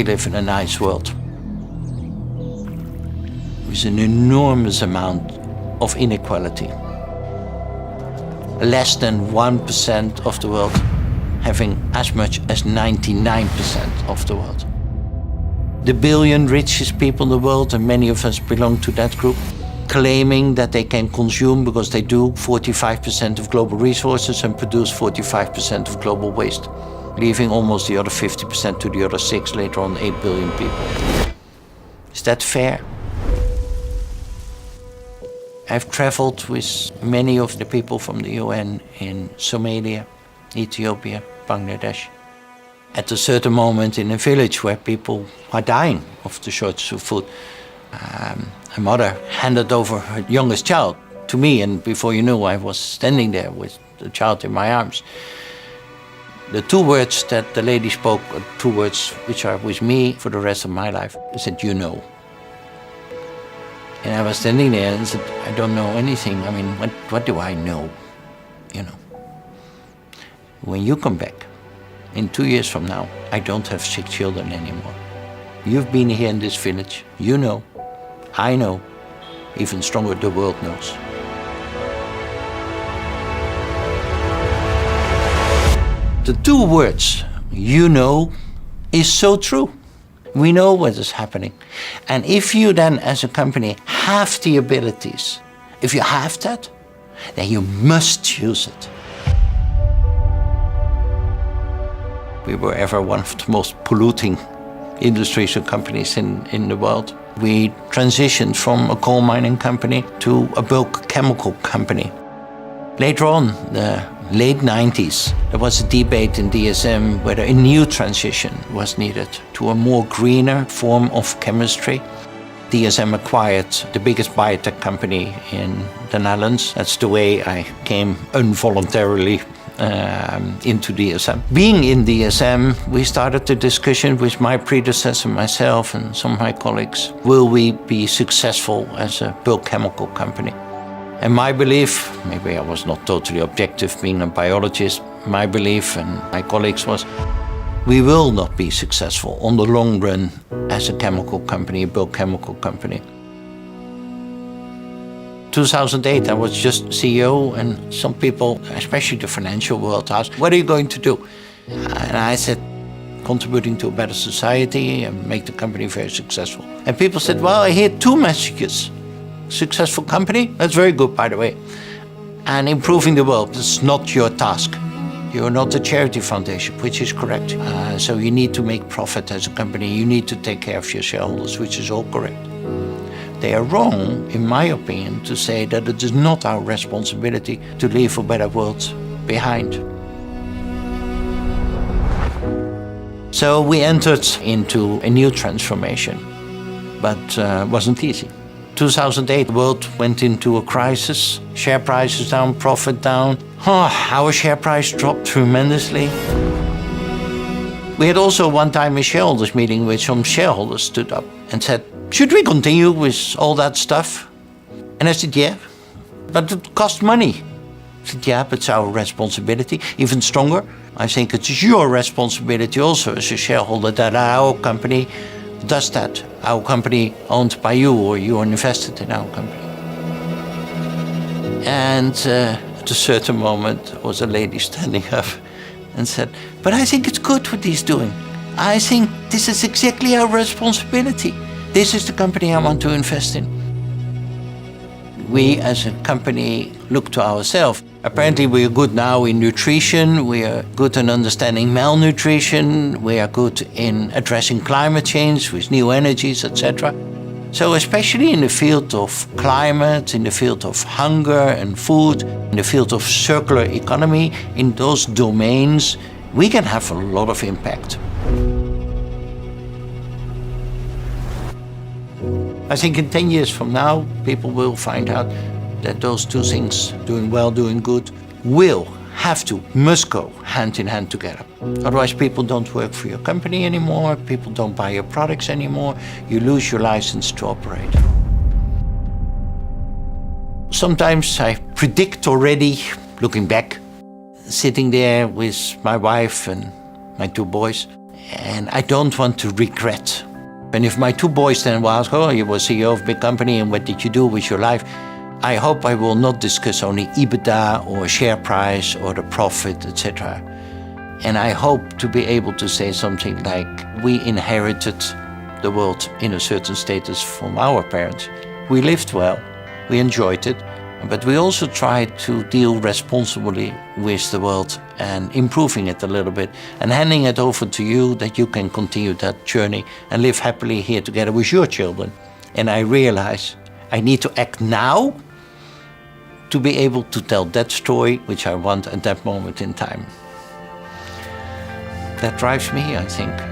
we live in a nice world. There's an enormous amount of inequality. Less than 1% of the world having as much as 99% of the world. The billion richest people in the world, and many of us belong to that group, claiming that they can consume, because they do, 45% of global resources and produce 45% of global waste, leaving almost the other 50% to the other 6, later on 8 billion people. Is that fair? I've traveled with many of the people from the UN in Somalia, Ethiopia, Bangladesh. At a certain moment in a village where people are dying of the shortage of food, a mother handed over her youngest child to me, and before you knew, I was standing there with the child in my arms. The 2 words that the lady spoke are 2 words which are with me for the rest of my life. She said, "You know." And I was standing there and said, "I don't know anything. I mean, what do I know? You know. When you come back, in 2 years from now, I don't have 6 children anymore. You've been here in this village. You know. I know. Even stronger, the world knows." The 2 words, "you know," is so true. We know what is happening. And if you then, as a company, have the abilities, if you have that, then you must use it. We were ever one of the most polluting industries and companies in the world. We transitioned from a coal mining company to a bulk chemical company. Later on, the late 90s, there was a debate in DSM whether a new transition was needed to a more greener form of chemistry. DSM acquired the biggest biotech company in the Netherlands. That's the way I came involuntarily into DSM. Being in DSM, we started the discussion with my predecessor, myself, and some of my colleagues. Will we be successful as a bulk chemical company? And my belief, maybe I was not totally objective being a biologist, my belief and my colleagues was, we will not be successful on the long run as a chemical company, a bulk chemical company. 2008, I was just CEO, and some people, especially the financial world, asked, "What are you going to do?" And I said, "Contributing to a better society and make the company very successful." And people said, "Well, I hear 2 messages. Successful company, that's very good, by the way. And improving the world, that's not your task. You're not a charity foundation," which is correct. So you need to make profit as a company. You need to take care of your shareholders, which is all correct. They are wrong, in my opinion, to say that it is not our responsibility to leave a better world behind. So we entered into a new transformation, but it wasn't easy. 2008, the world went into a crisis. Share prices down, profit down. Our share price dropped tremendously. We had also one time a shareholders meeting where some shareholders stood up and said, "Should we continue with all that stuff?" And I said, "Yeah, but it costs money." I said, "Yeah, but it's our responsibility." Even stronger, I think it's your responsibility also as a shareholder that our company does that. Our company owned by you, or you are invested in our company. And at a certain moment, there was a lady standing up and said, "But I think it's good what he's doing. I think this is exactly our responsibility. This is the company I want to invest in." We as a company look to ourselves. Apparently we are good now in nutrition, we are good in understanding malnutrition, we are good in addressing climate change with new energies, etc. So especially in the field of climate, in the field of hunger and food, in the field of circular economy, in those domains, we can have a lot of impact. I think in 10 years from now, people will find out that those 2 things, doing well, doing good, must go hand in hand together. Otherwise, people don't work for your company anymore, people don't buy your products anymore, you lose your license to operate. Sometimes I predict already, looking back, sitting there with my wife and my 2 boys, And I don't want to regret. And if my two boys then will ask, oh, you were CEO of a big company and what did you do with your life? I hope I will not discuss only EBITDA or share price or the profit, etc. And I hope to be able to say something like, we inherited the world in a certain status from our parents. We lived well, we enjoyed it, but we also tried to deal responsibly with the world and improving it a little bit and handing it over to you that you can continue that journey and live happily here together with your children. And I realize I need to act now to be able to tell that story which I want at that moment in time. That drives me, I think.